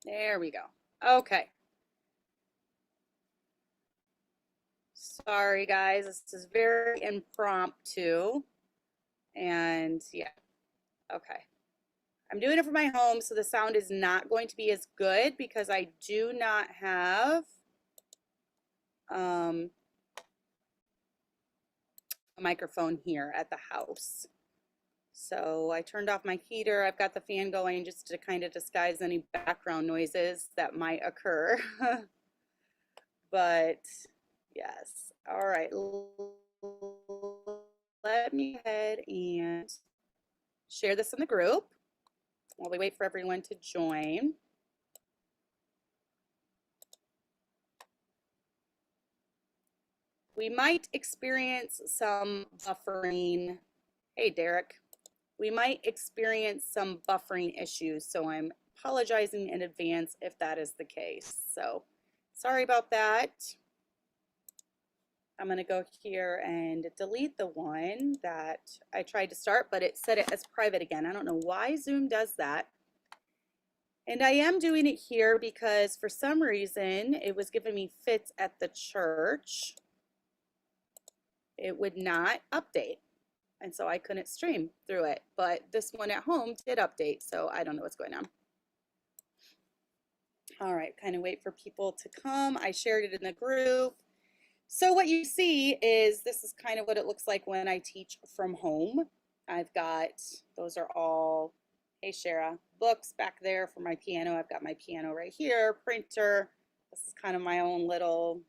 There we go. Okay. Sorry, guys. This is very impromptu. And yeah, okay. I'm doing it from my home, so the sound is not going to be as good because I do not have a microphone here at the house. So I turned off my heater. I've got the fan going just to kind of disguise any background noises that might occur. But yes, all right. Let me go ahead and share this in the group while we wait for everyone to join. We might experience some buffering. Hey, Derek. We might experience some buffering issues, so I'm apologizing in advance if that is the case. So sorry about that. I'm going to go here and delete the one that I tried to start, but it set it as private again. I don't know why Zoom does that. And I am doing it here because for some reason it was giving me fits at the church. It would not update. And so I couldn't stream through it. But this one at home did update, so I don't know what's going on. All right, kind of wait for people to come. I shared it in the group. So what you see is this is kind of what it looks like when I teach from home. I've got, those are all, hey Shara, books back there for my piano. I've got my piano right here, printer. This is kind of my own little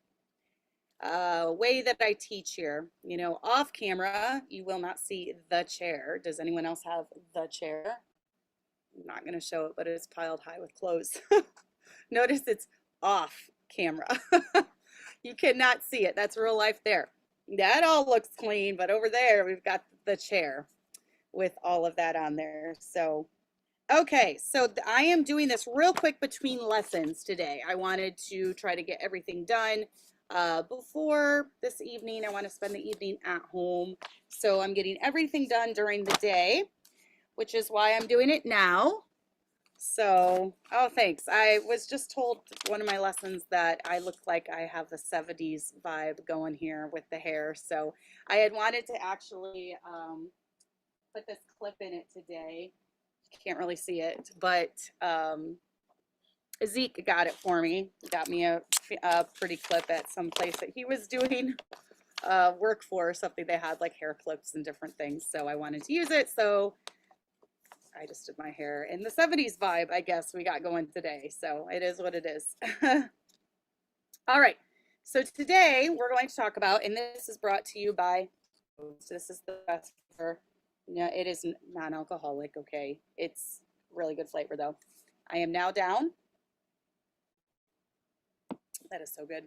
way that I teach here. You know, off camera, you will not see the chair. Does anyone else have the chair? I'm not going to show it, but it's piled high with clothes. Notice it's off camera. You cannot see it. That's real life there. That all looks clean, but over there we've got the chair with all of that on there. So, okay, so I am doing this real quick between lessons today. I wanted to try to get everything done before this evening. I want to spend the evening at home. So I'm getting everything done during the day, which is why I'm doing it now. So, oh, thanks. I was just told one of my lessons that I look like I have the 70s vibe going here with the hair. So I had wanted to actually put this clip in it today. Can't really see it, but Zeke got it for me. Got me a pretty clip at some place that he was doing work for, something they had like hair clips and different things. So I wanted to use it. So I just did my hair in the 70s vibe, I guess we got going today. So it is what it is. All right. So today we're going to talk about, and this is brought to you by, this is the best flavor. No, it is non-alcoholic, okay? It's really good flavor though. I am now down. That is so good.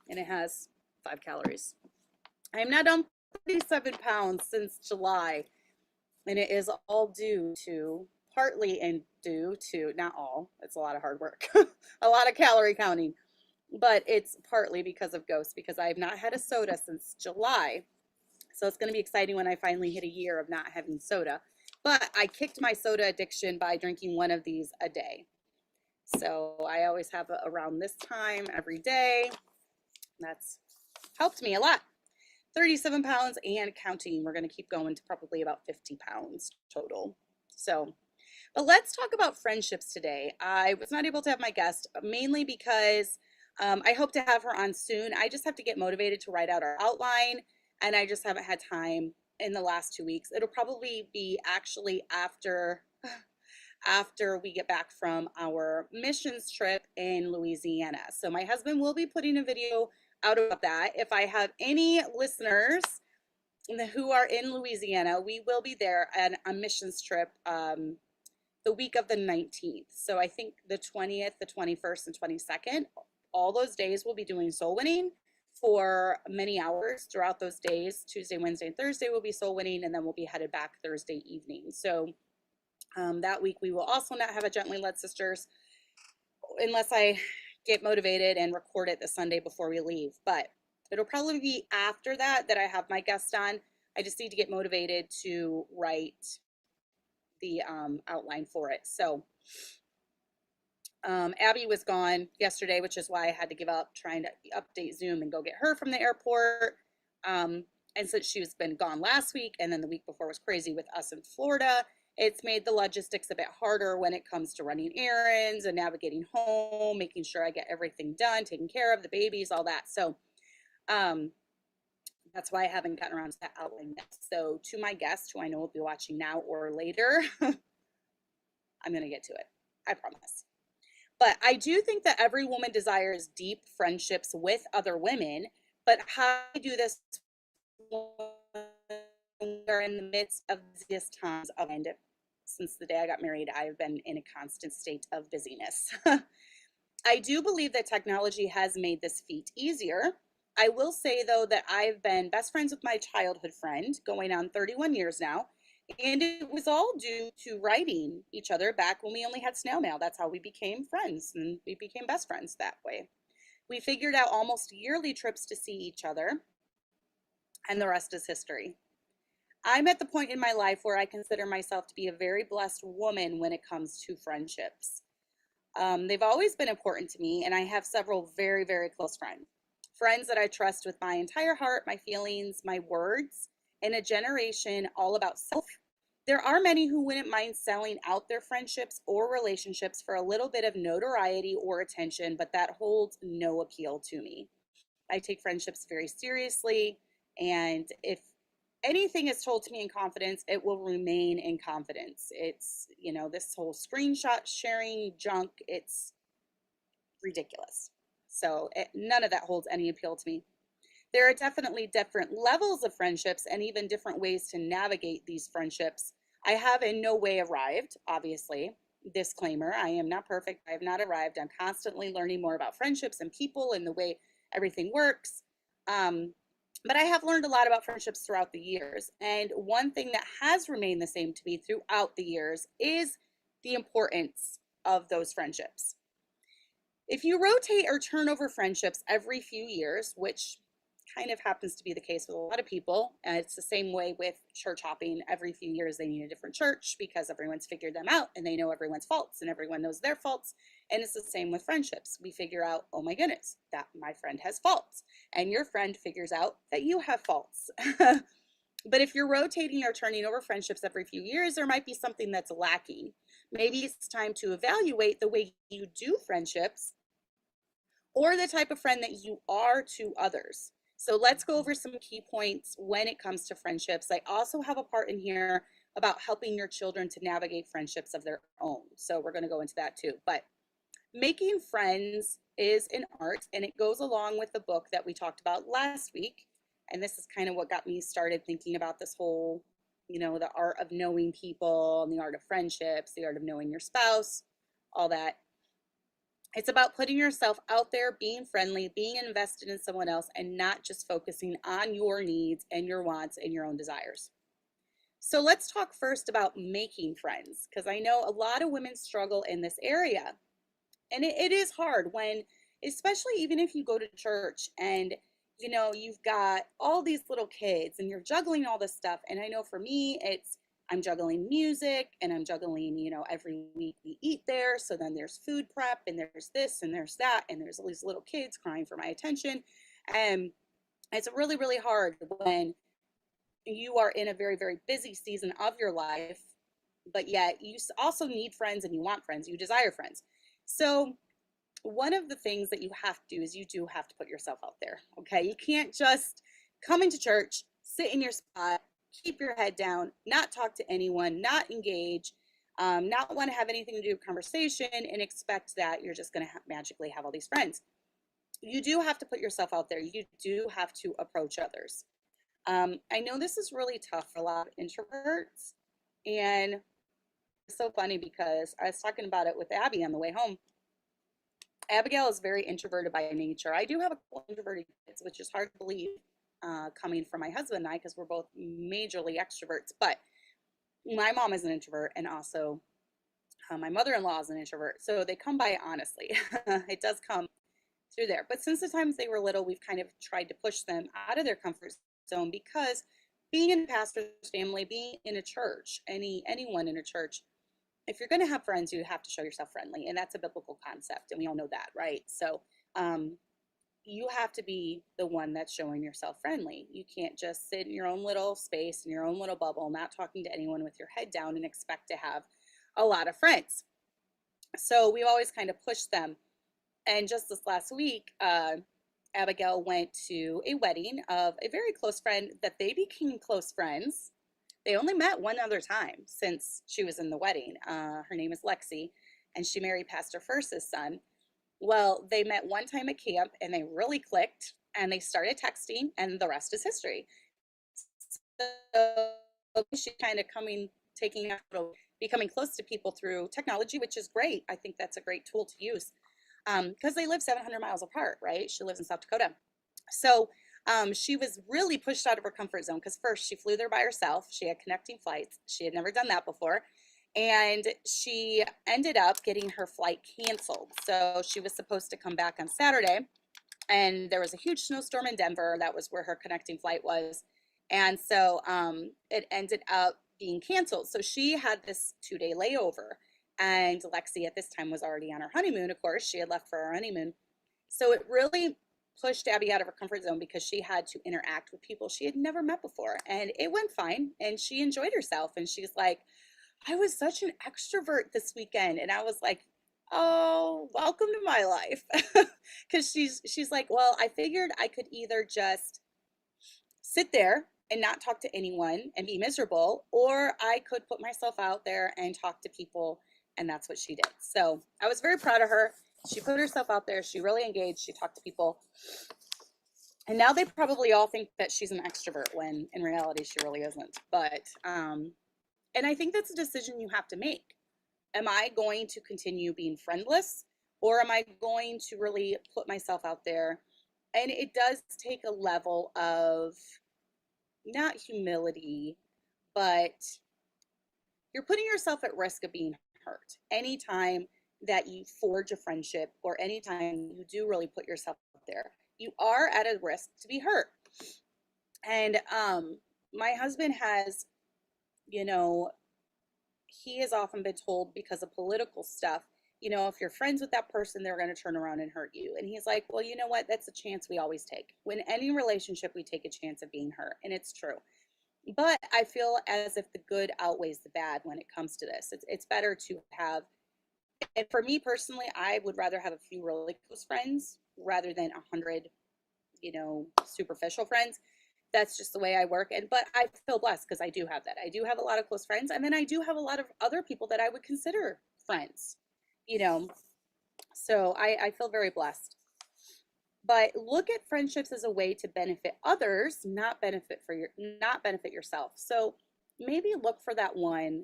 And it has 5 calories. I am now down 37 pounds since July. And it is all due to, partly and due to, not all, it's a lot of hard work, a lot of calorie counting, but it's partly because of Ghost, because I have not had a soda since July. So it's going to be exciting when I finally hit a year of not having soda. But I kicked my soda addiction by drinking one of these a day. So I always have it around this time every day. That's helped me a lot. 37 pounds and counting. We're going to keep going to probably about 50 pounds total. So, but let's talk about friendships today. I was not able to have my guest mainly because I hope to have her on soon. I just have to get motivated to write out our outline, and I just haven't had time in the last 2 weeks. It'll probably be actually after we get back from our missions trip in Louisiana. So my husband will be putting a video out about that. If I have any listeners who are in Louisiana, we will be there on a missions trip the week of the 19th. So I think the 20th, the 21st, and 22nd, all those days we'll be doing soul winning for many hours throughout those days. Tuesday, Wednesday, and Thursday will be soul winning, and then we'll be headed back Thursday evening. So that week we will also not have a Gently Led Sisters unless I get motivated and record it the Sunday before we leave. But it'll probably be after that I have my guest on. I just need to get motivated to write the outline for it. So Abby was gone yesterday, which is why I had to give up trying to update Zoom and go get her from the airport. And since she's been gone last week, and then the week before was crazy with us in Florida, it's made the logistics a bit harder when it comes to running errands and navigating home, making sure I get everything done, taking care of the babies, all that. So that's why I haven't gotten around to that outline yet. So to my guest, who I know will be watching now or later, I'm going to get to it. I promise. But I do think that every woman desires deep friendships with other women, but how do you do this when we're in the midst of busiest times of and since the day I got married, I've been in a constant state of busyness. I do believe that technology has made this feat easier. I will say, though, that I've been best friends with my childhood friend going on 31 years now, and it was all due to writing each other back when we only had snail mail. That's how we became friends, and we became best friends that way. We figured out almost yearly trips to see each other, and the rest is history. I'm at the point in my life where I consider myself to be a very blessed woman when it comes to friendships. They've always been important to me, and I have several very, very close friends. Friends that I trust with my entire heart, my feelings, my words, in a generation all about self. There are many who wouldn't mind selling out their friendships or relationships for a little bit of notoriety or attention, but that holds no appeal to me. I take friendships very seriously, and if anything is told to me in confidence, it will remain in confidence. It's, this whole screenshot sharing junk, it's ridiculous. So none of that holds any appeal to me. There are definitely different levels of friendships and even different ways to navigate these friendships. I have in no way arrived, obviously. Disclaimer, I am not perfect. I have not arrived. I'm constantly learning more about friendships and people and the way everything works. But I have learned a lot about friendships throughout the years. And one thing that has remained the same to me throughout the years is the importance of those friendships. If you rotate or turn over friendships every few years, which kind of happens to be the case with a lot of people, and it's the same way with church hopping. Every few years they need a different church because everyone's figured them out and they know everyone's faults and everyone knows their faults. And it's the same with friendships. We figure out, oh my goodness, that my friend has faults, and your friend figures out that you have faults. But if you're rotating or turning over friendships every few years, there might be something that's lacking. Maybe it's time to evaluate the way you do friendships or the type of friend that you are to others. So let's go over some key points when it comes to friendships. I also have a part in here about helping your children to navigate friendships of their own. So we're going to go into that too. But making friends is an art, and it goes along with the book that we talked about last week. And this is kind of what got me started thinking about this whole, the art of knowing people and the art of friendships, the art of knowing your spouse, all that. It's about putting yourself out there, being friendly, being invested in someone else, and not just focusing on your needs and your wants and your own desires. So let's talk first about making friends, because I know a lot of women struggle in this area. And it is hard when, especially even if you go to church and, you've got all these little kids and you're juggling all this stuff. And I know for me, I'm juggling music and I'm juggling, every week we eat there. So then there's food prep and there's this and there's that. And there's all these little kids crying for my attention. And it's really, really hard when you are in a very, very busy season of your life, but yet you also need friends and you want friends, you desire friends. So one of the things that you have to do is you do have to put yourself out there. Okay. You can't just come into church, sit in your spot, keep your head down, not talk to anyone, not engage, not want to have anything to do with conversation and expect that you're just going to magically have all these friends. You do have to put yourself out there. You do have to approach others. I know this is really tough for a lot of introverts, and it's so funny because I was talking about it with Abby on the way home. Abigail is very introverted by nature. I do have a couple introverted kids, which is hard to believe coming from my husband and I, because we're both majorly extroverts. But my mom is an introvert, and also my mother-in-law is an introvert. So they come by honestly. It does come through there. But since the times they were little, we've kind of tried to push them out of their comfort zone, because being in a pastor's family, being in a church, anyone in a church, if you're going to have friends, you have to show yourself friendly. And that's a biblical concept. And we all know that, right? So you have to be the one that's showing yourself friendly. You can't just sit in your own little space, in your own little bubble, not talking to anyone with your head down and expect to have a lot of friends. So we always kind of push them. And just this last week, Abigail went to a wedding of a very close friend that they became close friends. They only met one other time since she was in the wedding. Her name is Lexi, and she married Pastor First's son. Well, they met one time at camp, and they really clicked, and they started texting, and the rest is history. So she kind of becoming close to people through technology, which is great. I think that's a great tool to use because they live 700 miles apart, right? She lives in South Dakota. So she was really pushed out of her comfort zone because first she flew there by herself. She had connecting flights. She had never done that before. And she ended up getting her flight canceled. So she was supposed to come back on Saturday, and there was a huge snowstorm in Denver. That was where her connecting flight was. And so it ended up being canceled. So she had this 2-day layover. And Lexi at this time was already on her honeymoon, of course. She had left for her honeymoon. So it really pushed Abby out of her comfort zone because she had to interact with people she had never met before. And it went fine. And she enjoyed herself. And she's like, I was such an extrovert this weekend. And I was like, oh, welcome to my life. Because she's like, well, I figured I could either just sit there and not talk to anyone and be miserable, or I could put myself out there and talk to people. And that's what she did. So I was very proud of her. She put herself out there. She really engaged. She talked to people. And now they probably all think that she's an extrovert when in reality she really isn't. But, and I think that's a decision you have to make. Am I going to continue being friendless, or am I going to really put myself out there? And it does take a level of not humility, but you're putting yourself at risk of being hurt anytime that you forge a friendship or anytime you do really put yourself out there. You are at a risk to be hurt. And my husband has, you know, he has often been told because of political stuff, you know, if you're friends with that person, they're going to turn around and hurt you. And he's like, well, you know what? That's a chance we always take. When any relationship, we take a chance of being hurt. And it's true. But I feel as if the good outweighs the bad when it comes to this. It's better to have, and for me personally, I would rather have a few really close friends rather than 100, you know, superficial friends. That's just the way I work. But I feel blessed because I do have that. I do have a lot of close friends, and then I do have a lot of other people that I would consider friends, you know. So I feel very blessed. But look at friendships as a way to benefit others, not benefit yourself. So maybe look for that one.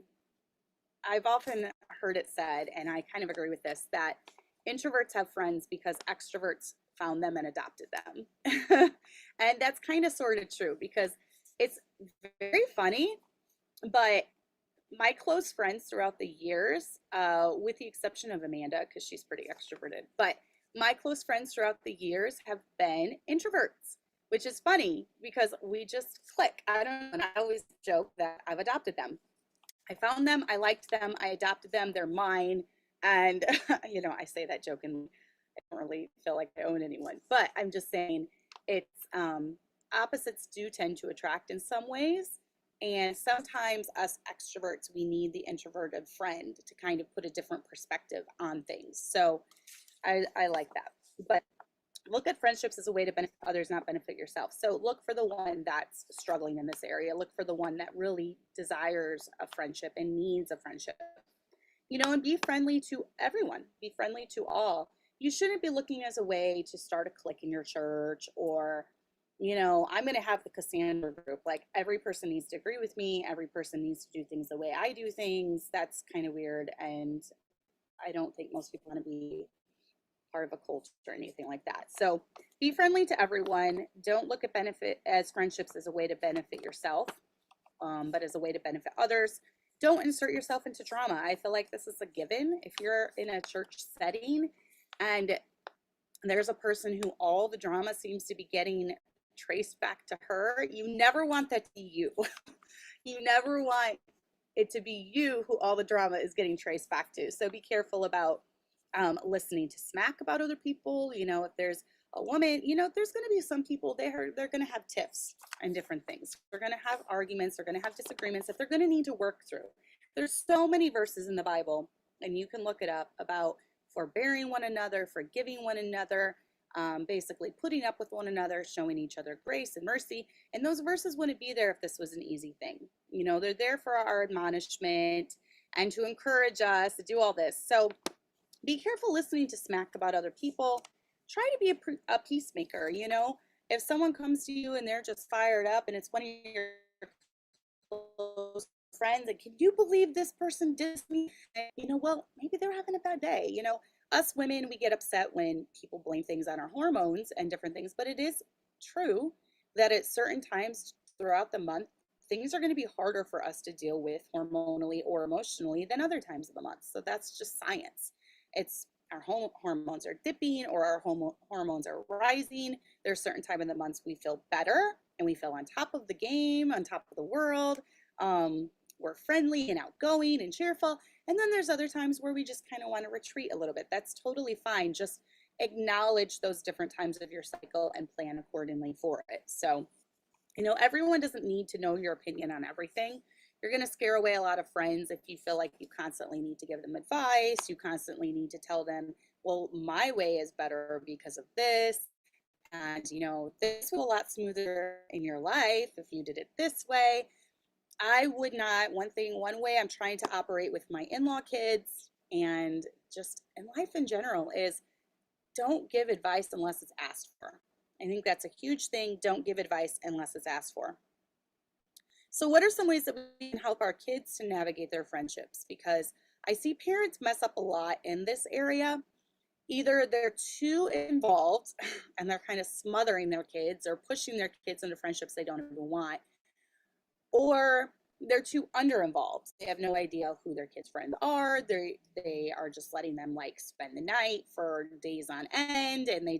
I've often heard it said, and I kind of agree with this, that introverts have friends because extroverts found them and adopted them. And that's kind of sort of true because it's very funny, but my close friends throughout the years, with the exception of Amanda, because she's pretty extroverted, but my close friends throughout the years have been introverts, which is funny because we just click. I don't know. And I always joke that I've adopted them. I found them. I liked them. I adopted them. They're mine. And, you know, I say that jokingly. I don't really feel like I own anyone, but I'm just saying it's opposites do tend to attract in some ways. And sometimes us extroverts, we need the introverted friend to kind of put a different perspective on things. So I like that. But look at friendships as a way to benefit others, not benefit yourself. So look for the one that's struggling in this area. Look for the one that really desires a friendship and needs a friendship. You know, and be friendly to everyone. Be friendly to all. You shouldn't be looking as a way to start a clique in your church or, you know, I'm going to have the Cassandra group. Like every person needs to agree with me. Every person needs to do things the way I do things. That's kind of weird. And I don't think most people want to be part of a cult or anything like that. So be friendly to everyone. Don't look at benefit as friendships as a way to benefit yourself, but as a way to benefit others. Don't insert yourself into drama. I feel like this is a given. If you're in a church setting and there's a person who all the drama seems to be getting traced back to her, you never want that to be you. You never want it to be you who all the drama is getting traced back to. So be careful about listening to smack about other people. You know, if there's a woman, you know, there's going to be some people they're going to have tiffs and different things. They're going to have arguments. They're going to have disagreements that they're going to need to work through. There's so many verses in the Bible, and you can look it up, about forbearing one another, forgiving one another, basically putting up with one another, showing each other grace and mercy. And those verses wouldn't be there if this was an easy thing. You know, they're there for our admonishment and to encourage us to do all this. So be careful listening to smack about other people. Try to be a peacemaker. You know, if someone comes to you and they're just fired up and it's one of your close friends, and can you believe this person dissed me? You know, well, maybe they're having a bad day. You know, us women, we get upset when people blame things on our hormones and different things, but it is true that at certain times throughout the month, things are going to be harder for us to deal with hormonally or emotionally than other times of the month. So that's just science. It's our hormones are dipping or our hormones are rising. There's certain time in the months we feel better and we feel on top of the game, on top of the world. We're friendly and outgoing and cheerful. And then there's other times where we just kind of want to retreat a little bit. That's totally fine. Just acknowledge those different times of your cycle and plan accordingly for it. So, you know, everyone doesn't need to know your opinion on everything. You're going to scare away a lot of friends if you feel like you constantly need to give them advice. You constantly need to tell them, well, my way is better because of this. And, you know, this will a lot smoother in your life if you did it this way. I would not, one way I'm trying to operate with my in-law kids and just in life in general is don't give advice unless it's asked for. I think that's a huge thing. Don't give advice unless it's asked for. So what are some ways that we can help our kids to navigate their friendships? Because I see parents mess up a lot in this area. Either they're too involved and they're kind of smothering their kids or pushing their kids into friendships they don't even want, or they're too under-involved. They have no idea who their kids' friends are. They are just letting them like spend the night for days on end, and they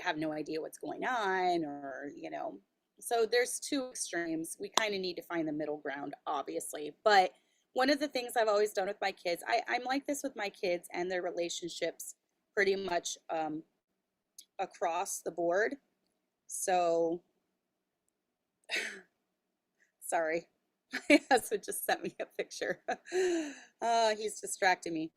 have no idea what's going on, or, you know. So there's two extremes. We kind of need to find the middle ground, obviously. But one of the things I've always done with my kids, I'm like this with my kids and their relationships pretty much across the board. So, sorry, my husband just sent me a picture. He's distracting me.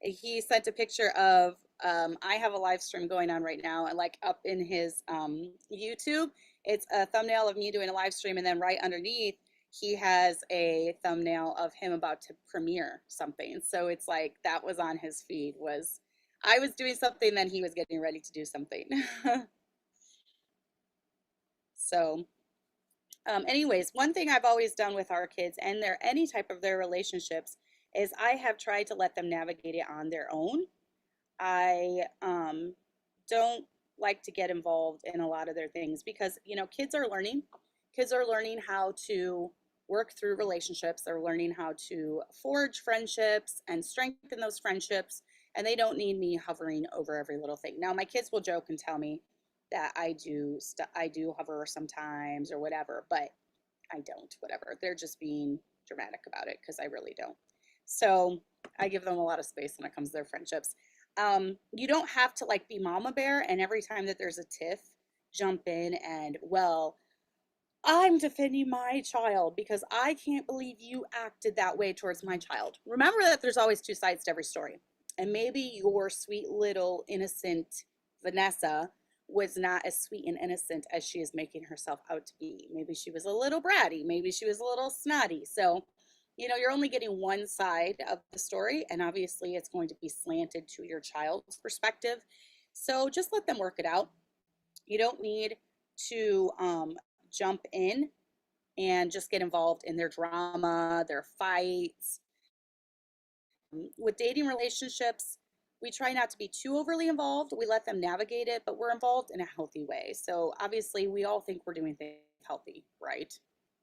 He sent a picture of, I have a live stream going on right now, and like up in his YouTube, it's a thumbnail of me doing a live stream, and then right underneath, he has a thumbnail of him about to premiere something. So it's like that was on his feed, was I was doing something, then he was getting ready to do something. So anyways, one thing I've always done with our kids and any type of their relationships is I have tried to let them navigate it on their own. I don't like to get involved in a lot of their things because, you know, kids are learning how to work through relationships. They're learning how to forge friendships and strengthen those friendships, and they don't need me hovering over every little thing. Now, my kids will joke and tell me that I do hover sometimes or whatever, but I don't, whatever. They're just being dramatic about it because I really don't. So I give them a lot of space when it comes to their friendships. You don't have to like be mama bear and every time that there's a tiff, jump in and, well, I'm defending my child because I can't believe you acted that way towards my child. Remember that there's always two sides to every story. And maybe your sweet little innocent Vanessa was not as sweet and innocent as she is making herself out to be. Maybe she was a little bratty. Maybe she was a little snotty. So, you know, you're only getting one side of the story, and obviously it's going to be slanted to your child's perspective. So just let them work it out. You don't need to jump in and just get involved in their drama, their fights. With dating relationships, we try not to be too overly involved. We let them navigate it, but we're involved in a healthy way. So obviously we all think we're doing things healthy, right?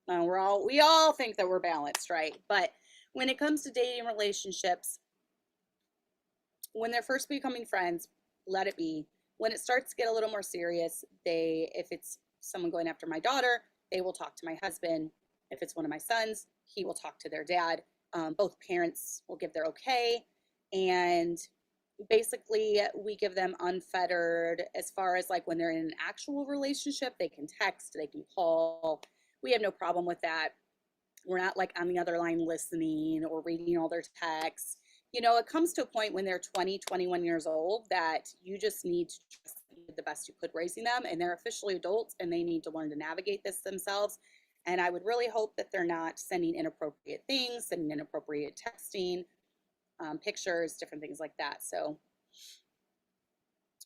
We all think that we're balanced, right? But when it comes to dating relationships, when they're first becoming friends, let it be. When it starts to get a little more serious, if it's someone going after my daughter, they will talk to my husband. If it's one of my sons, he will talk to their dad. Both parents will give their okay. And basically, we give them unfettered as far as like when they're in an actual relationship, they can text, they can call. We have no problem with that. We're not like on the other line listening or reading all their texts. You know, it comes to a point when they're 20, 21 years old that you just need to trust that you did the best you could raising them, and they're officially adults and they need to learn to navigate this themselves. And I would really hope that they're not sending inappropriate things, sending inappropriate texting, pictures, different things like that. So,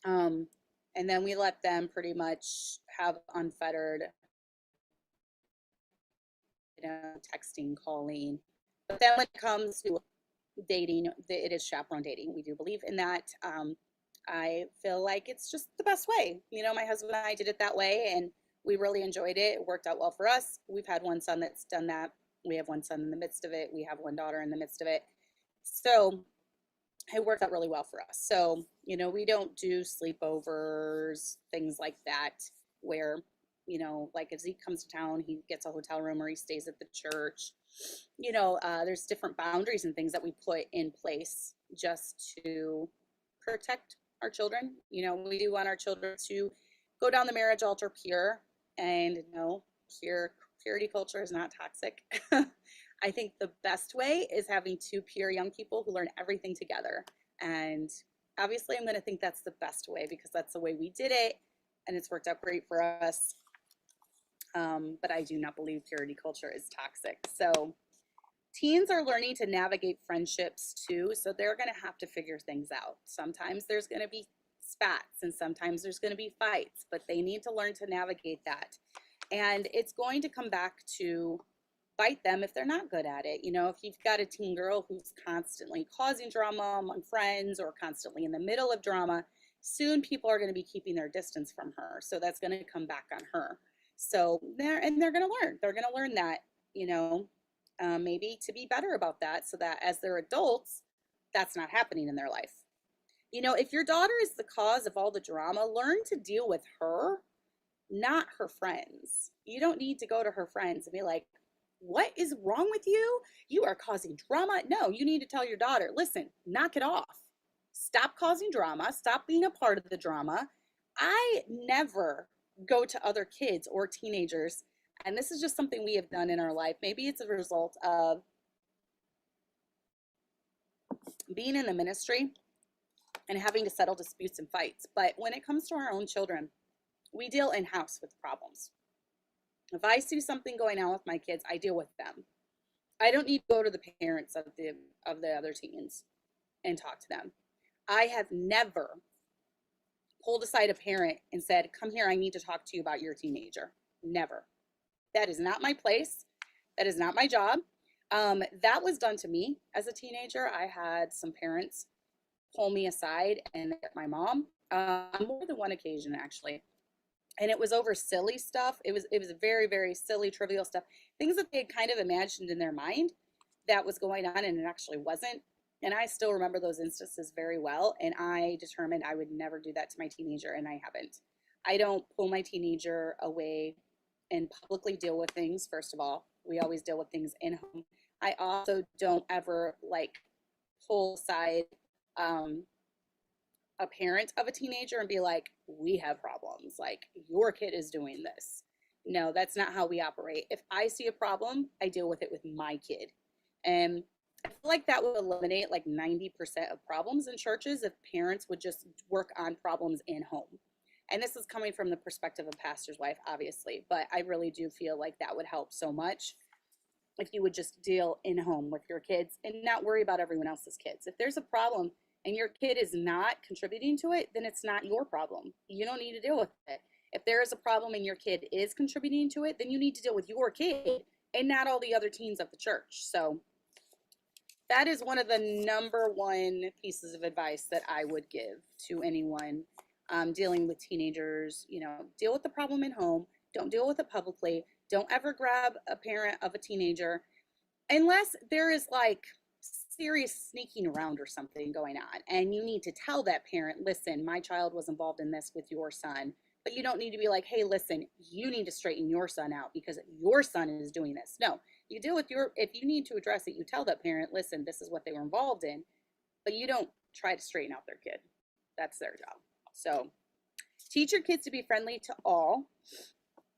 and then we let them pretty much have unfettered, you know, texting, calling. But then when it comes to dating, it is chaperone dating. We do believe in that. I feel like it's just the best way. You know, my husband and I did it that way, and we really enjoyed it. It worked out well for us. We've had one son that's done that. We have one son in the midst of it. We have one daughter in the midst of it. So it worked out really well for us. So, you know, we don't do sleepovers, things like that, where, you know, like if Zeke comes to town, he gets a hotel room or he stays at the church. You know, there's different boundaries and things that we put in place just to protect our children. You know, we do want our children to go down the marriage altar pure, and no, purity culture is not toxic. I think the best way is having two pure young people who learn everything together. And obviously I'm going to think that's the best way because that's the way we did it and it's worked out great for us. But I do not believe purity culture is toxic. So teens are learning to navigate friendships too. So they're going to have to figure things out. Sometimes there's going to be spats and sometimes there's going to be fights, but they need to learn to navigate that. And it's going to come back to bite them if they're not good at it. You know, if you've got a teen girl who's constantly causing drama among friends or constantly in the middle of drama, soon people are going to be keeping their distance from her. So that's going to come back on her. So they're going to learn. They're going to learn that, you know, maybe to be better about that so that as they're adults, that's not happening in their life. You know, if your daughter is the cause of all the drama, learn to deal with her, not her friends. You don't need to go to her friends and be like, what is wrong with you? You are causing drama. No, you need to tell your daughter, listen, knock it off. Stop causing drama. Stop being a part of the drama. I never go to other kids or teenagers, and this is just something we have done in our life. Maybe it's a result of being in the ministry and having to settle disputes and fights. But when it comes to our own children, we deal in-house with problems. If I see something going on with my kids, I deal with them. I don't need to go to the parents of the other teens and talk to them. I have never pulled aside a parent and said, come here, I need to talk to you about your teenager. Never. That is not my place. That is not my job. That was done to me as a teenager. I had some parents pull me aside and my mom on more than one occasion, actually. And it was over silly stuff. It was very, very silly, trivial stuff, things that they had kind of imagined in their mind that was going on, and it actually wasn't. And I still remember those instances very well. And I determined I would never do that to my teenager, and I haven't. I don't pull my teenager away and publicly deal with things. First of all, we always deal with things in home. I also don't ever like pull aside a parent of a teenager and be like, we have problems, like your kid is doing this. No, that's not how we operate. If I see a problem, I deal with it with my kid. And I feel like that would eliminate like 90% of problems in churches if parents would just work on problems in home. And this is coming from the perspective of pastor's wife, obviously, but I really do feel like that would help so much if you would just deal in home with your kids and not worry about everyone else's kids. If there's a problem and your kid is not contributing to it, then it's not your problem. You don't need to deal with it. If there is a problem and your kid is contributing to it, then you need to deal with your kid and not all the other teens of the church. So that is one of the number one pieces of advice that I would give to anyone dealing with teenagers. You know, deal with the problem in home. Don't deal with it publicly. Don't ever grab a parent of a teenager unless there is like serious sneaking around or something going on. And you need to tell that parent, listen, my child was involved in this with your son. but you don't need to be like, hey, listen, you need to straighten your son out because your son is doing this. No, you deal with if you need to address it, you tell that parent, listen, this is what they were involved in, but you don't try to straighten out their kid. That's their job. So teach your kids to be friendly to all,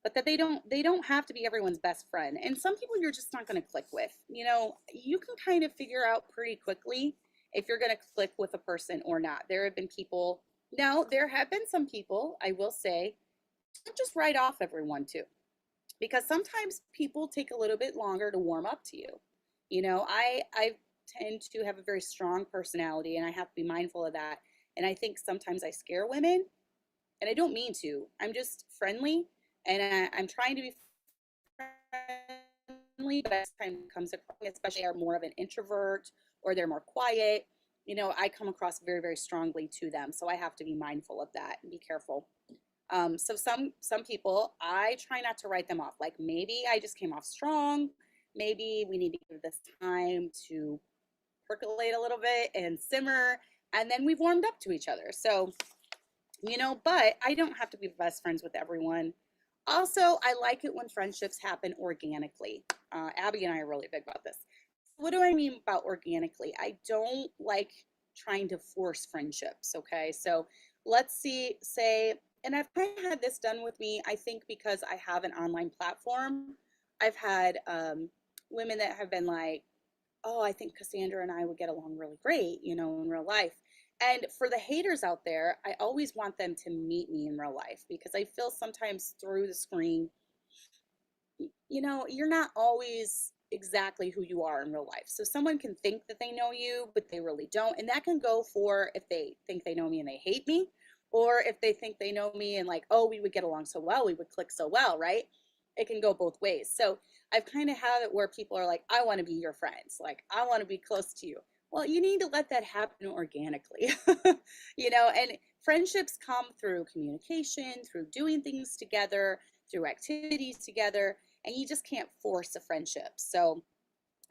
but that they don't have to be everyone's best friend. And some people you're just not going to click with. You can kind of figure out pretty quickly if you're going to click with a person or not. There have been people, now there have been some people, I will say, don't just write off everyone too, because sometimes people take a little bit longer to warm up to you. I tend to have a very strong personality, and I have to be mindful of that. And I think sometimes I scare women, and I don't mean to. I'm just friendly, and I'm trying to be friendly, but as time comes across, especially are more of an introvert or they're more quiet, I come across very, very strongly to them. So I have to be mindful of that and be careful. So some people, I try not to write them off. Like, maybe I just came off strong. Maybe we need to give this time to percolate a little bit and simmer, and then we've warmed up to each other. So, but I don't have to be best friends with everyone. Also, I like it when friendships happen organically. Abby and I are really big about this. What do I mean about organically? I don't like trying to force friendships, okay? So let's say, and I've kind of had this done with me, I think because I have an online platform. I've had women that have been like, oh, I think Cassandra and I would get along really great, in real life. And for the haters out there, I always want them to meet me in real life, because I feel sometimes through the screen, you're not always exactly who you are in real life. So someone can think that they know you, but they really don't. And that can go for if they think they know me and they hate me, or if they think they know me and like, oh, we would get along so well, we would click so well, right? It can go both ways. So I've kind of had it where people are like, I want to be your friends. Like, I want to be close to you. Well, you need to let that happen organically, and friendships come through communication, through doing things together, through activities together, and you just can't force a friendship. So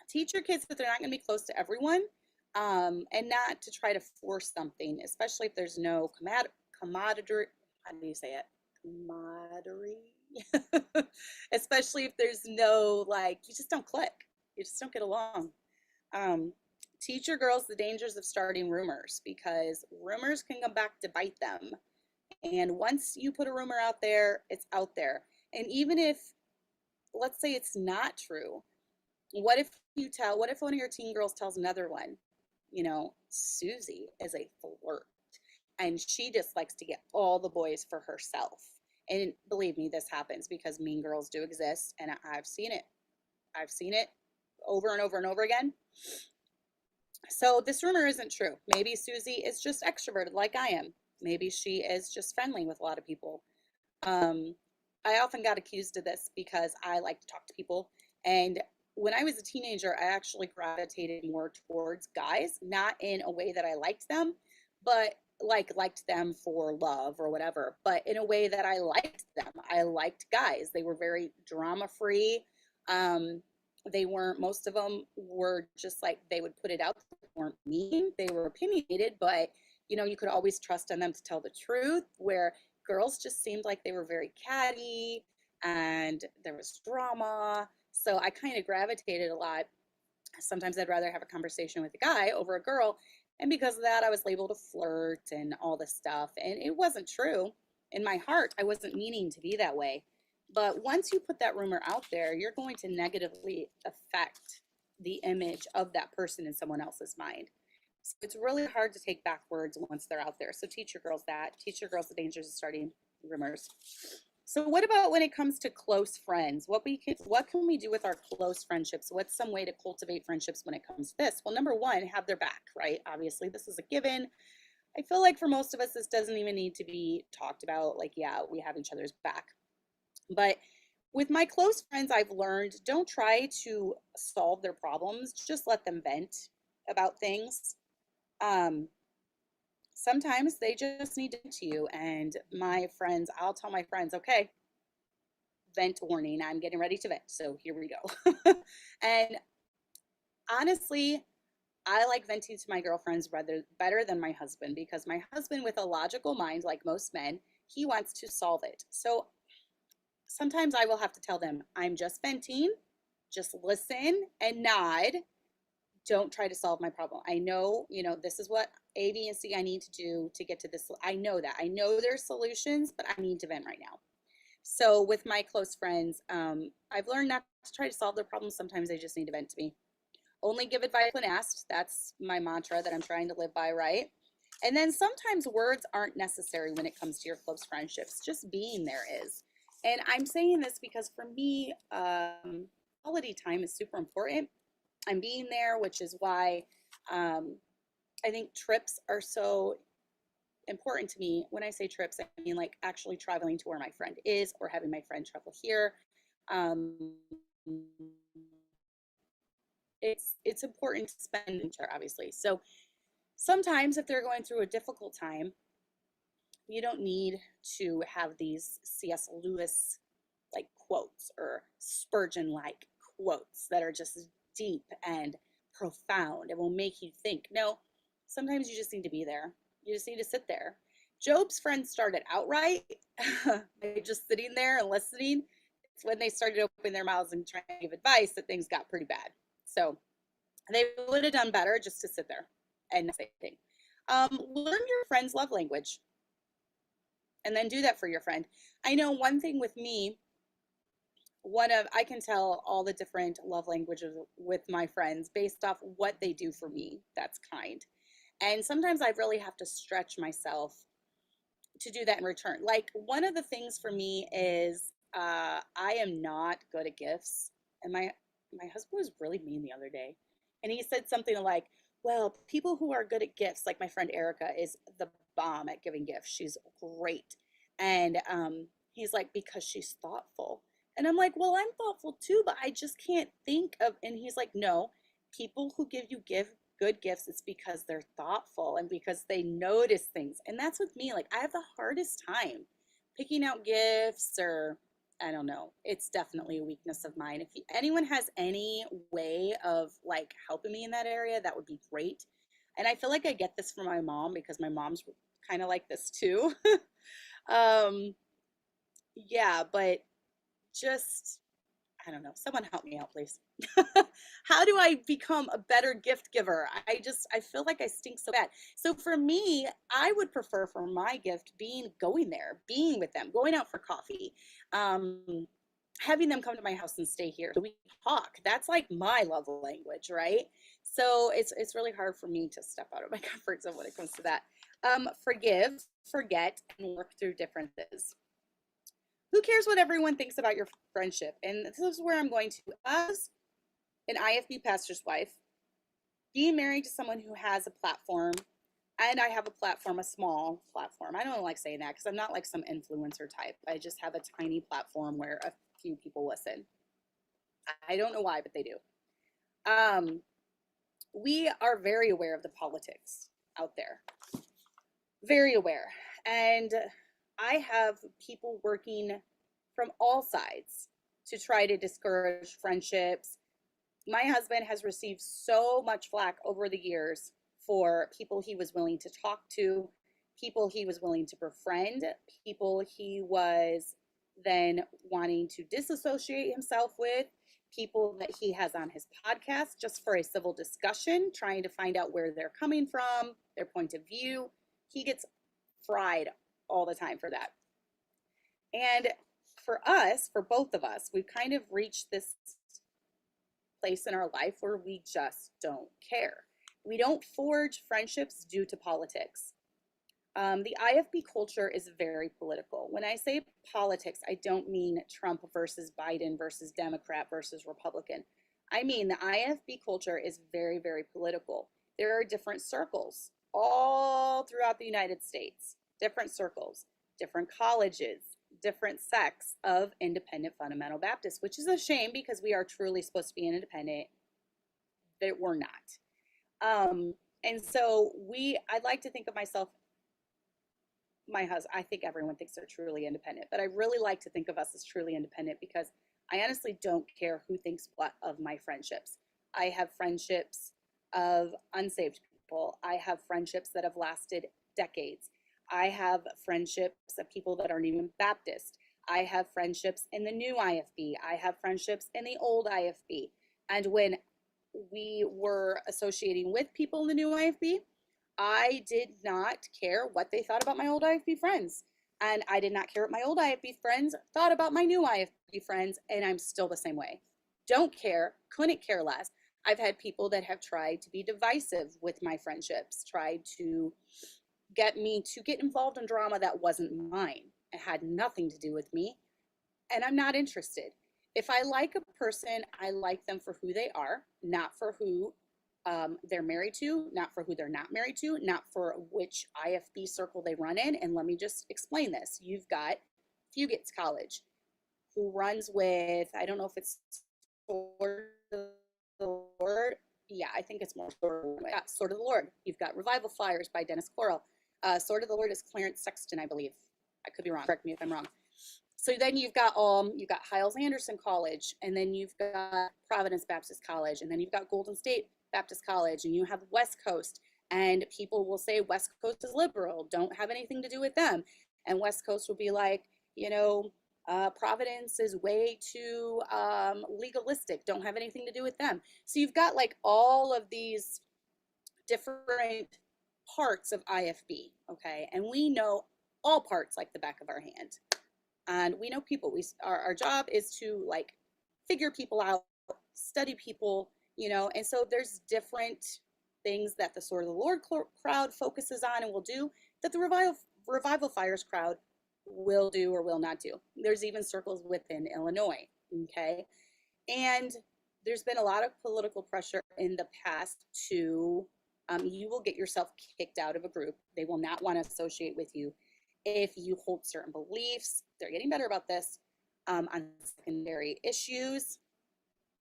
teach your kids that they're not going to be close to everyone, and not to try to force something, especially if there's no camaraderie. How do you say it? Camaraderie. Especially if there's no, like, you just don't click. You just don't get along. Teach your girls the dangers of starting rumors, because rumors can come back to bite them. And once you put a rumor out there, it's out there. And even if, let's say it's not true, what if one of your teen girls tells another one, Susie is a flirt and she just likes to get all the boys for herself. And believe me, this happens because mean girls do exist, and I've seen it. I've seen it over and over and over again. So this rumor isn't true. Maybe Susie is just extroverted like I am. Maybe she is just friendly with a lot of people. I often got accused of this because I like to talk to people. And when I was a teenager, I actually gravitated more towards guys, not in a way that I liked them, but liked them for love or whatever, but in a way that I liked them. I liked guys. They were very drama free. Most of them were just like, they would put it out. They weren't mean. They were opinionated, but you could always trust on them to tell the truth, where girls just seemed like they were very catty and there was drama. So I kind of gravitated a lot. Sometimes I'd rather have a conversation with a guy over a girl. And because of that, I was labeled a flirt and all this stuff. And it wasn't true. In my heart, I wasn't meaning to be that way. But once you put that rumor out there, you're going to negatively affect the image of that person in someone else's mind. So it's really hard to take back words once they're out there. So teach your girls that. Teach your girls the dangers of starting rumors. So what about when it comes to close friends? What can we do with our close friendships? What's some way to cultivate friendships when it comes to this? Well, number one, have their back, right? Obviously, this is a given. I feel like for most of us, this doesn't even need to be talked about. Like, yeah, we have each other's back. But with my close friends, I've learned, don't try to solve their problems. Just let them vent about things. Sometimes they just need to vent to you. And I'll tell my friends, okay, vent warning, I'm getting ready to vent. So here we go. And honestly, I like venting to my girlfriends better than my husband, because my husband, with a logical mind, like most men, he wants to solve it. So sometimes I will have to tell them, I'm just venting, just listen and nod. Don't try to solve my problem. I know, this is what A, B, and C I need to do to get to this. I know that. I know there's solutions, but I need to vent right now. So with my close friends, I've learned not to try to solve their problems. Sometimes they just need to vent to me. Only give advice when asked. That's my mantra that I'm trying to live by, right? And then sometimes words aren't necessary when it comes to your close friendships. Just being there is. And I'm saying this because for me, quality time is super important. I'm being there, which is why I think trips are so important to me. When I say trips, I mean like actually traveling to where my friend is or having my friend travel here. Um, it's important to spend there, obviously. So sometimes if they're going through a difficult time, you don't need to have these C.S. Lewis like quotes or Spurgeon like quotes that are just deep and profound and will make you think. No, sometimes you just need to be there. You just need to sit there. Job's friends started out right by just sitting there and listening. It's when they started opening their mouths and trying to give advice that things got pretty bad. So they would have done better just to sit there and not say anything. Learn your friend's love language and then do that for your friend. I know one thing with me, I can tell all the different love languages with my friends based off what they do for me. That's kind. And sometimes I really have to stretch myself to do that in return. Like one of the things for me is I am not good at gifts. And my husband was really mean the other day. And he said something like, well, people who are good at gifts, like my friend Erica is the bomb at giving gifts. She's great. And he's like, because she's thoughtful. And I'm like, well, I'm thoughtful too, but I just can't think of, and he's like, no, people who give you good gifts, it's because they're thoughtful and because they notice things. And that's with me. Like I have the hardest time picking out gifts, or I don't know. It's definitely a weakness of mine. If anyone has any way of like helping me in that area, that would be great. And I feel like I get this from my mom because my mom's kind of like this too. Yeah, but just, I don't know. Someone help me out, please. How do I become a better gift giver? I feel like I stink so bad. So for me, I would prefer for my gift going there, being with them, going out for coffee, having them come to my house and stay here. So we talk. That's like my love language, right? So it's really hard for me to step out of my comfort zone when it comes to that. Forgive, forget, and work through differences. Who cares what everyone thinks about your friendship? And this is where I'm going to, as an IFB pastor's wife, being married to someone who has a platform, and I have a platform, a small platform. I don't like saying that because I'm not like some influencer type. I just have a tiny platform where a few people listen. I don't know why, but they do. We are very aware of the politics out there. Very aware. And I have people working from all sides to try to discourage friendships. My husband has received so much flack over the years for people he was willing to talk to, people he was willing to befriend, people he was then wanting to disassociate himself with, people that he has on his podcast just for a civil discussion, trying to find out where they're coming from, their point of view. He gets fried all the time for that. And for us, for both of us, we've kind of reached this place in our life where we just don't care. We don't forge friendships due to politics. The IFB culture is very political. When I say politics, I don't mean Trump versus Biden versus Democrat versus Republican. I mean the IFB culture is very, very political. There are different circles all throughout the United States, different circles, different colleges, different sects of independent fundamental Baptists, which is a shame because we are truly supposed to be an independent, that we're not. And so I'd like to think of myself, my husband, I think everyone thinks they're truly independent, but I really like to think of us as truly independent because I honestly don't care who thinks what of my friendships. I have friendships of unsaved people. I have friendships that have lasted decades. I have friendships of people that aren't even Baptist. I have friendships in the new IFB. I have friendships in the old IFB. And when we were associating with people in the new IFB, I did not care what they thought about my old IFB friends. And I did not care what my old IFB friends thought about my new IFB friends. And I'm still the same way. Don't care, couldn't care less. I've had people that have tried to be divisive with my friendships, tried to get me to get involved in drama that wasn't mine. It had nothing to do with me. And I'm not interested. If I like a person, I like them for who they are, not for who they're married to, not for who they're not married to, not for which IFB circle they run in. And let me just explain this. You've got Fugate's College, who runs with, I don't know if it's Sword of the Lord. Yeah, I think it's more Sword of the Lord. You've got Revival Flyers by Dennis Coral. Sword of the Lord is Clarence Sexton, I believe. I could be wrong. Correct me if I'm wrong. So then you've got Hiles Anderson College, and then you've got Providence Baptist College, and then you've got Golden State Baptist College, and you have West Coast, and people will say West Coast is liberal, don't have anything to do with them. And West Coast will be like, Providence is way too legalistic, don't have anything to do with them. So you've got like all of these different parts of IFB, okay? And we know all parts like the back of our hand. And we know people. Our job is to like figure people out, study people, and so there's different things that the Sword of the Lord crowd focuses on and will do that the Revival Fires crowd will do or will not do. There's even circles within Illinois, okay? And there's been a lot of political pressure in the past to, you will get yourself kicked out of a group. They will not want to associate with you if you hold certain beliefs. They're getting better about this on secondary issues,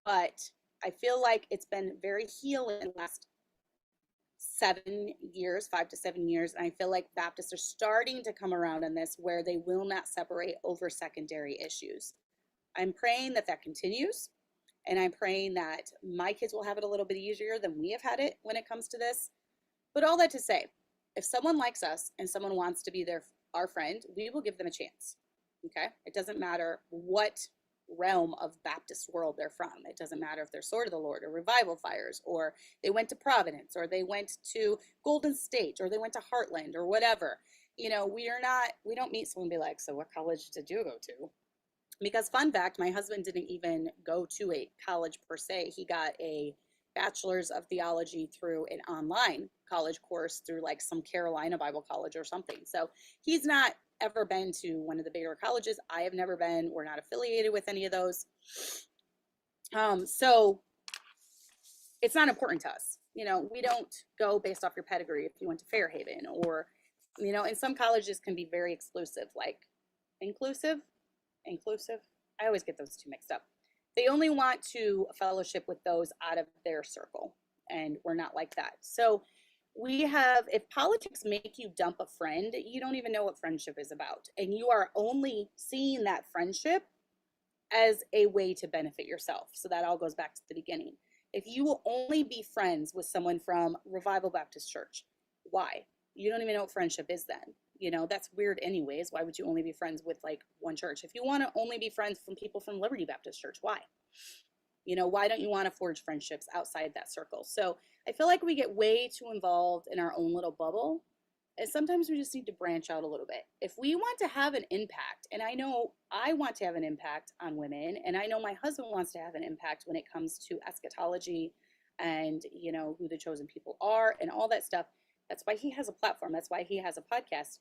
but I feel like it's been very healing in the last 7 years, 5 to 7 years, and I feel like Baptists are starting to come around on this where they will not separate over secondary issues. I'm praying that continues, and I'm praying that my kids will have it a little bit easier than we have had it when it comes to this. But all that to say, if someone likes us and someone wants to be our friend, we will give them a chance, okay? It doesn't matter what realm of Baptist world they're from. It doesn't matter if they're Sword of the Lord or Revival Fires, or they went to Providence, or they went to Golden State, or they went to Heartland, or whatever. We don't meet someone and be like, so what college did you go to? Because fun fact, my husband didn't even go to a college per se. He got a bachelor's of theology through an online college course through like some Carolina Bible college or something. So he's not ever been to one of the bigger colleges. I have never been. We're not affiliated with any of those. So it's not important to us. We don't go based off your pedigree if you went to Fairhaven, or, and some colleges can be very exclusive, like inclusive. I always get those two mixed up. They only want to fellowship with those out of their circle, and we're not like that. So if politics make you dump a friend, you don't even know what friendship is about, and you are only seeing that friendship as a way to benefit yourself. So that all goes back to the beginning. If you will only be friends with someone from Revival Baptist Church, why? You don't even know what friendship is then. That's weird anyways. Why would you only be friends with like one church? If you want to only be friends from people from Liberty Baptist Church, why? Why don't you want to forge friendships outside that circle? So I feel like we get way too involved in our own little bubble, and sometimes we just need to branch out a little bit. If we want to have an impact, and I know I want to have an impact on women, and I know my husband wants to have an impact when it comes to eschatology and, who the chosen people are and all that stuff. That's why he has a platform. That's why he has a podcast.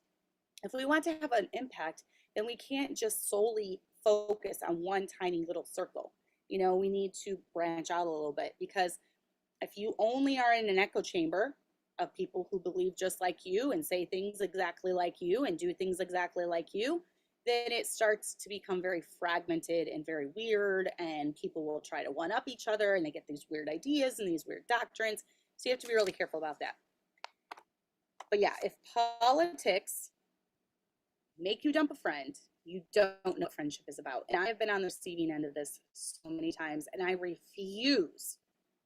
If we want to have an impact, then we can't just solely focus on one tiny little circle. We need to branch out a little bit, because if you only are in an echo chamber of people who believe just like you and say things exactly like you and do things exactly like you, then it starts to become very fragmented and very weird, and people will try to one up each other, and they get these weird ideas and these weird doctrines. So you have to be really careful about that. But yeah, if politics make you dump a friend, you don't know what friendship is about. And I've been on the receiving end of this so many times, and I refuse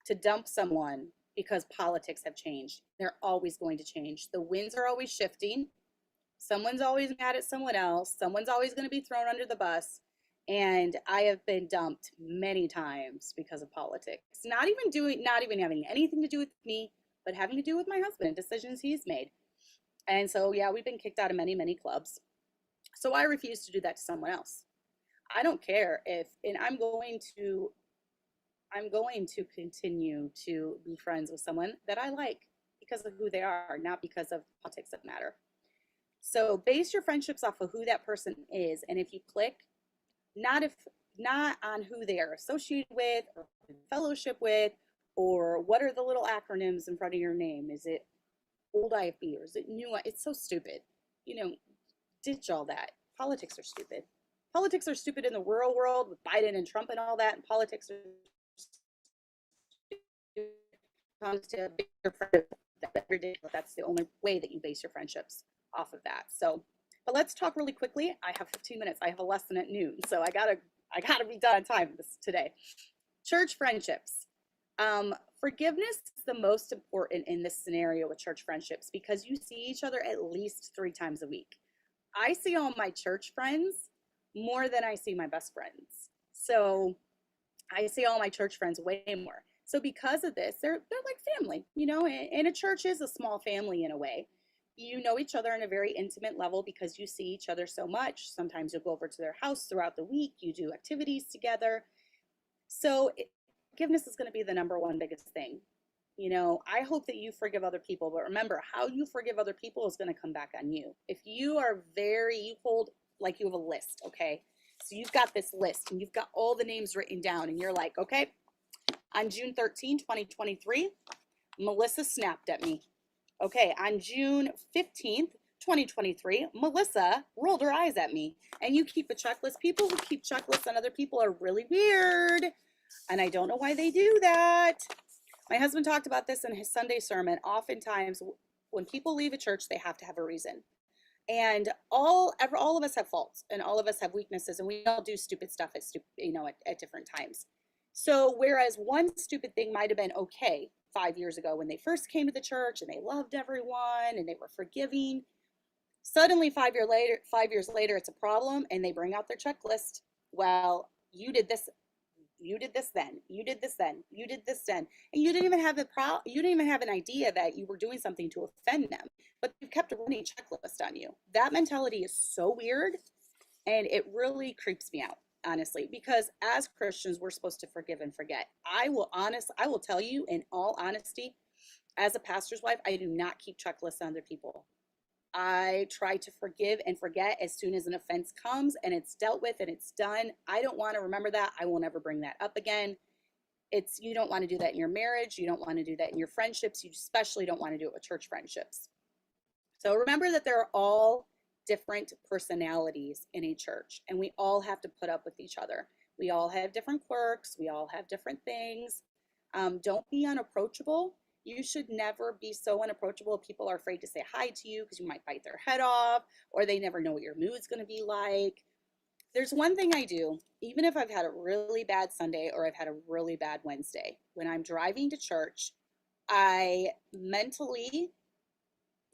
to dump someone because politics have changed. They're always going to change. The winds are always shifting. Someone's always mad at someone else. Someone's always going to be thrown under the bus. And I have been dumped many times because of politics. Not even having anything to do with me, but having to do with my husband and decisions he's made. And so, yeah, we've been kicked out of many, many clubs. So I refuse to do that to someone else. I don't care if, and I'm going to continue to be friends with someone that I like because of who they are, not because of politics that matter. So base your friendships off of who that person is. And if you click, not on who they are associated with or fellowship with, or what are the little acronyms in front of your name. Is it old IFB or is it new? It's so stupid. Ditch all that. Politics are stupid. Politics are stupid in the rural world with Biden and Trump and all that. And politics are comes to your friendship. That's the only way that you base your friendships off of that. So, but let's talk really quickly. I have 15 minutes. I have a lesson at noon, so I gotta be done on time today. Church friendships. Forgiveness is the most important in this scenario with church friendships because you see each other at least 3 times a week. I see all my church friends more than I see my best friends. So I see all my church friends way more. So because of this, they're like family, and a church is a small family in a way. You know each other on a very intimate level because you see each other so much. Sometimes you'll go over to their house throughout the week. You do activities together. So forgiveness is going to be the number one biggest thing. I hope that you forgive other people, but remember, how you forgive other people is going to come back on you. If you are you hold, like you have a list, okay? So you've got this list and you've got all the names written down and you're like, okay, on June 13, 2023, Melissa snapped at me. Okay, on June 15th, 2023, Melissa rolled her eyes at me. And you keep a checklist. People who keep checklists on other people are really weird. And I don't know why they do that. My husband talked about this in his Sunday sermon. Oftentimes, when people leave a church, they have to have a reason. And all of us have faults and all of us have weaknesses, and we all do stupid stuff at different times. So whereas one stupid thing might have been okay 5 years ago when they first came to the church and they loved everyone and they were forgiving, suddenly 5 years later, it's a problem and they bring out their checklist. Well, you did this then, you did this then, you did this then, and you didn't even have an idea that you were doing something to offend them, but you've kept a running checklist on you. That mentality is so weird, and it really creeps me out, honestly, because as Christians, we're supposed to forgive and forget. I will tell you in all honesty, as a pastor's wife, I do not keep checklists on other people. I try to forgive and forget as soon as an offense comes and it's dealt with and it's done. I don't want to remember that. I will never bring that up again. You don't want to do that in your marriage. You don't want to do that in your friendships. You especially don't want to do it with church friendships. So remember that there are all different personalities in a church, and we all have to put up with each other. We all have different quirks. We all have different things. Don't be unapproachable. You should never be so unapproachable. People are afraid to say hi to you because you might bite their head off, or they never know what your mood's going to be like. There's one thing I do, even if I've had a really bad Sunday or I've had a really bad Wednesday. When I'm driving to church, I mentally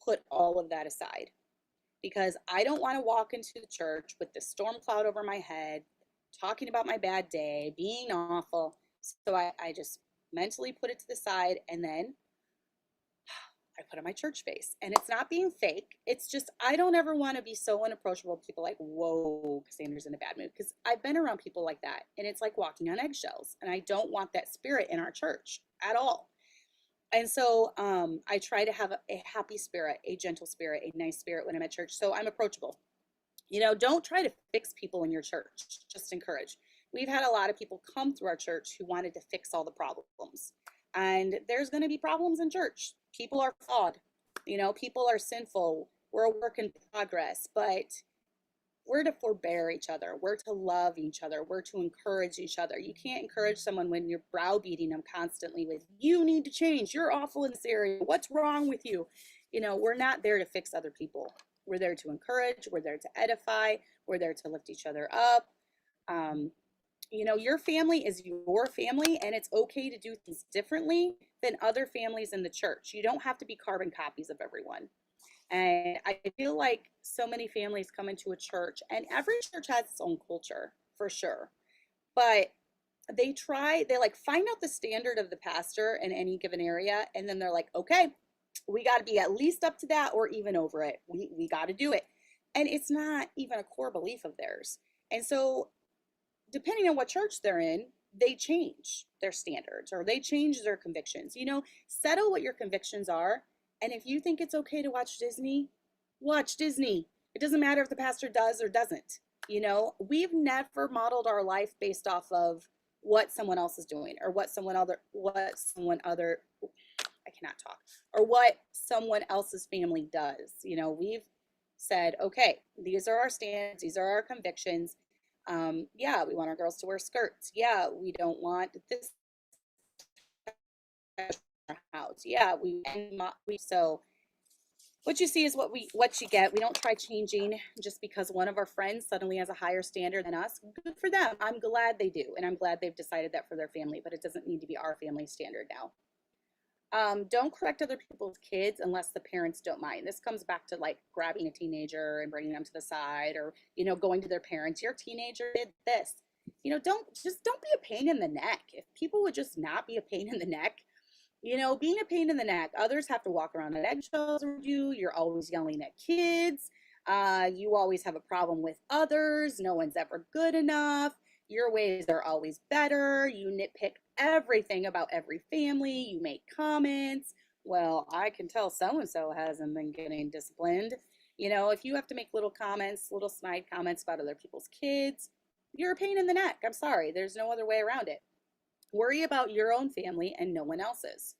put all of that aside because I don't want to walk into the church with this storm cloud over my head, talking about my bad day, being awful. So I just mentally put it to the side, and then I put on my church face. And it's not being fake. It's just, I don't ever want to be so unapproachable. People like, whoa, Cassandra's in a bad mood. Because I've been around people like that. And it's like walking on eggshells. And I don't want that spirit in our church at all. And so I try to have a happy spirit, a gentle spirit, a nice spirit when I'm at church. So I'm approachable. Don't try to fix people in your church. Just encourage. We've had a lot of people come through our church who wanted to fix all the problems. And there's going to be problems in church. People are flawed. People are sinful. We're a work in progress, but we're to forbear each other. We're to love each other. We're to encourage each other. You can't encourage someone when you're browbeating them constantly with, you need to change. You're awful in this area. What's wrong with you? We're not there to fix other people. We're there to encourage. We're there to edify. We're there to lift each other up. Your family is your family, and it's okay to do things differently than other families in the church. You don't have to be carbon copies of everyone. And I feel like so many families come into a church, and every church has its own culture for sure. But they like find out the standard of the pastor in any given area, and then they're like, okay, we got to be at least up to that or even over it. We got to do it. And it's not even a core belief of theirs. And so, depending on what church they're in, they change their standards or they change their convictions. Settle what your convictions are. And if you think it's okay to watch Disney, watch Disney. It doesn't matter if the pastor does or doesn't. We've never modeled our life based off of what someone else is doing or what someone other I cannot talk, or what someone else's family does. We've said, okay, these are our standards, these are our convictions. Yeah, we want our girls to wear skirts. Yeah, we don't want this in our house. Yeah, so what you see is what you get. We don't try changing just because one of our friends suddenly has a higher standard than us. Good for them. I'm glad they do, and I'm glad they've decided that for their family, but it doesn't need to be our family standard now. Don't correct other people's kids unless the parents don't mind. This comes back to like grabbing a teenager and bringing them to the side, or going to their parents. Your teenager did this. Don't be a pain in the neck. If people would just not be a pain in the neck, being a pain in the neck. Others have to walk around on eggshells around you. You're always yelling at kids. You always have a problem with others. No one's ever good enough. Your ways are always better. You nitpick everything about every family. You make comments. Well, I can tell so-and-so hasn't been getting disciplined. If you have to make little comments, little snide comments about other people's kids, you're a pain in the neck. I'm sorry. There's no other way around it. Worry about your own family and no one else's.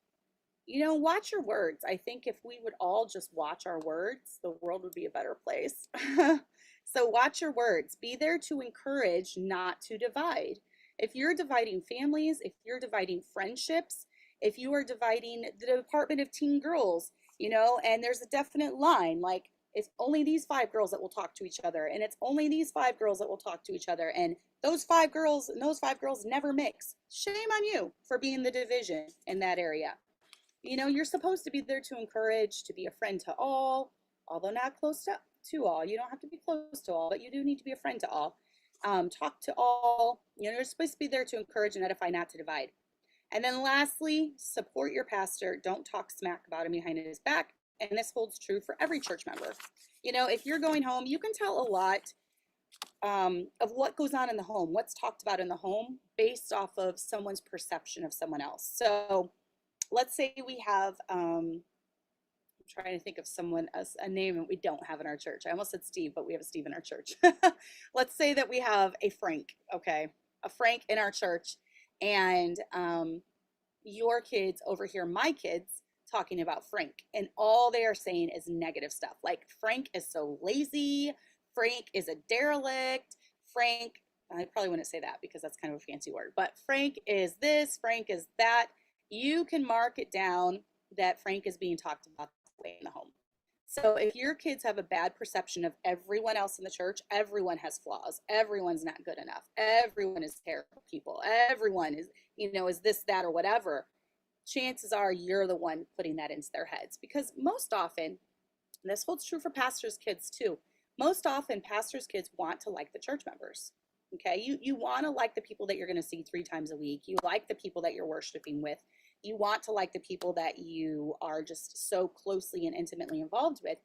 Watch your words. I think if we would all just watch our words, the world would be a better place. So watch your words. Be there to encourage, not to divide. If you're dividing families, if you're dividing friendships, if you are dividing the Department of Teen Girls, and there's a definite line, like it's only these 5 girls that will talk to each other, and it's only these 5 girls that will talk to each other, and those 5 girls never mix. Shame on you for being the division in that area. You're supposed to be there to encourage, to be a friend to all, although not close to all. You don't have to be close to all, but you do need to be a friend to all. Talk to all. You're supposed to be there to encourage and edify, not to divide. And then lastly, support your pastor. Don't talk smack about him behind his back. And this holds true for every church member. If you're going home, you can tell a lot of what goes on in the home, what's talked about in the home based off of someone's perception of someone else. So let's say we have, I'm trying to think of someone as a name that we don't have in our church. I almost said Steve, but we have a Steve in our church. Let's say that we have a Frank, okay? A Frank in our church, and your kids overhear my kids talking about Frank, and all they are saying is negative stuff. Like, Frank is so lazy, Frank is a derelict, Frank, I probably wouldn't say that because that's kind of a fancy word, but Frank is this, Frank is that. You can mark it down that Frank is being talked about that way in the home. So if your kids have a bad perception of everyone else in the church, everyone has flaws, everyone's not good enough, everyone is terrible people, everyone is, is this, that, or whatever, chances are you're the one putting that into their heads. Because most often, and this holds true for pastors' kids too, most often pastors' kids want to like the church members. Okay, you want to like the people that you're going to see 3 times a week. You like the people that you're worshiping with. You want to like the people that you are just so closely and intimately involved with.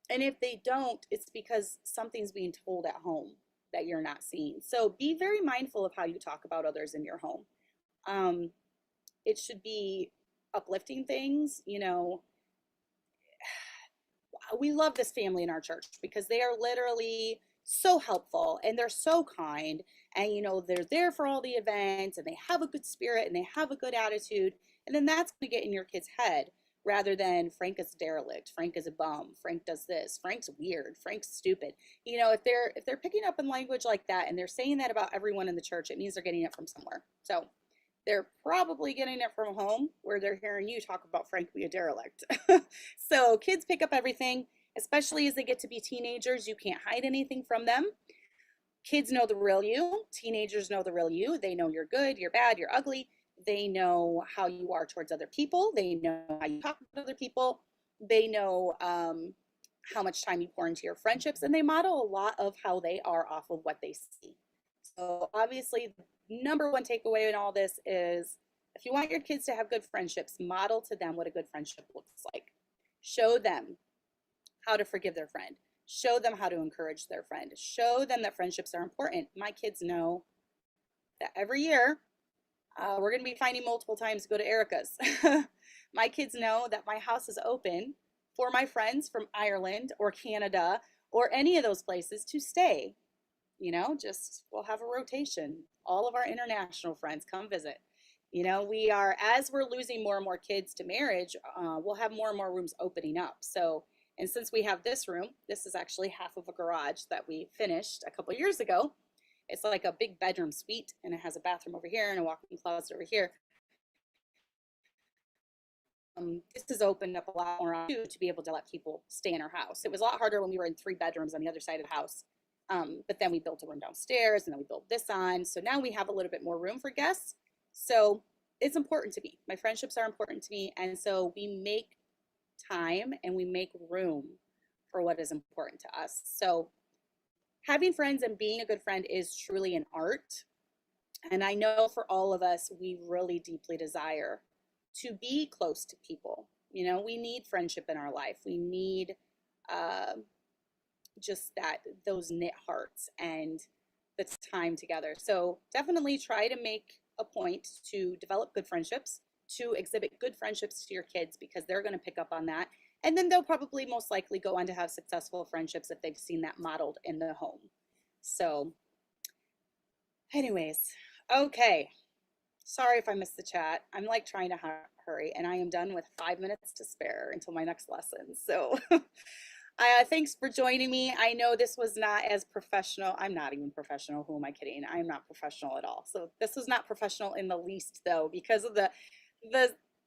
And if they don't, it's because something's being told at home that you're not seeing. So be very mindful of how you talk about others in your home. It should be uplifting things. We love this family in our church because they are literally so helpful and they're so kind, and they're there for all the events, and they have a good spirit and they have a good attitude. And then that's going to get in your kid's head, rather than Frank is a derelict, Frank is a bum, Frank does this, Frank's weird, Frank's stupid. If they're picking up in language like that and they're saying that about everyone in the church, it means they're getting it from somewhere. So they're probably getting it from home, where they're hearing you talk about Frank be a derelict. So kids pick up everything, especially as they get to be teenagers. You can't hide anything from them. Kids know the real you. Teenagers know the real you. They know you're good, you're bad, you're ugly. They know how you are towards other people. They know how you talk to other people. They know how much time you pour into your friendships, and they model a lot of how they are off of what they see. So obviously, the number one takeaway in all this is if you want your kids to have good friendships, model to them what a good friendship looks like. Show them how to forgive their friend. Show them how to encourage their friend. Show them that friendships are important. My kids know that every year we're going to be finding multiple times to go to Erica's. My kids know that my house is open for my friends from Ireland or Canada or any of those places to stay. You know, just we'll have a rotation. All of our international friends come visit. You know, we are, as we're losing more and more kids to marriage, we'll have more and more rooms opening up. So, and since we have this room, this is actually half of a garage that we finished a couple years ago. It's like a big bedroom suite, and it has a bathroom over here and a walk-in closet over here. This has opened up a lot more too, to be able to let people stay in our house. It was a lot harder when we were in 3 bedrooms on the other side of the house. But then we built a room downstairs, and then we built this on. So now we have a little bit more room for guests. So it's important to me. My friendships are important to me. And so we make time and we make room for what is important to us. So having friends and being a good friend is truly an art. And I know for all of us, we really deeply desire to be close to people. You know, we need friendship in our life. We need just those knit hearts and the time together. So definitely try to make a point to develop good friendships, to exhibit good friendships to your kids, because they're going to pick up on that. And then they'll probably most likely go on to have successful friendships if they've seen that modeled in the home. So anyways, okay. Sorry if I missed the chat. I'm like trying to hurry, and I am done with 5 minutes to spare until my next lesson. So thanks for joining me. I know this was not as professional. I'm not even professional. Who am I kidding? I'm not professional at all. So this was not professional in the least, though, because of the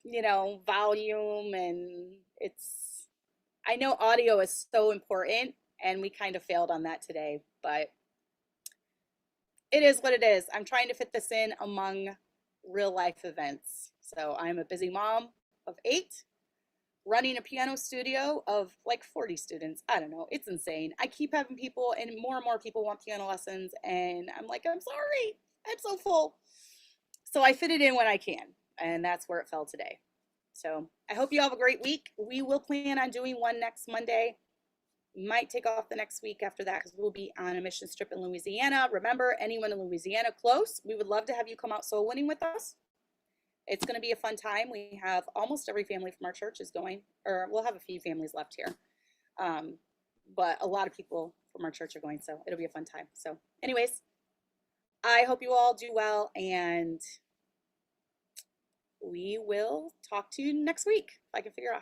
you know, volume, and I know audio is so important, and we kind of failed on that today, but it is what it is. I'm trying to fit this in among real life events. So I'm a busy mom of 8, running a piano studio of like 40 students. I don't know. It's insane. I keep having people, and more people want piano lessons. And I'm like, I'm sorry. I'm so full. So I fit it in when I can. And that's where it fell today. So I hope you have a great week. We will plan on doing one next Monday. Might take off the next week after that, because we'll be on a mission trip in Louisiana. Remember, anyone in Louisiana close, we would love to have you come out soul winning with us. It's going to be a fun time. We have almost every family from our church is going, or we'll have a few families left here. But a lot of people from our church are going, so it'll be a fun time. So anyways, I hope you all do well, and we will talk to you next week if I can figure out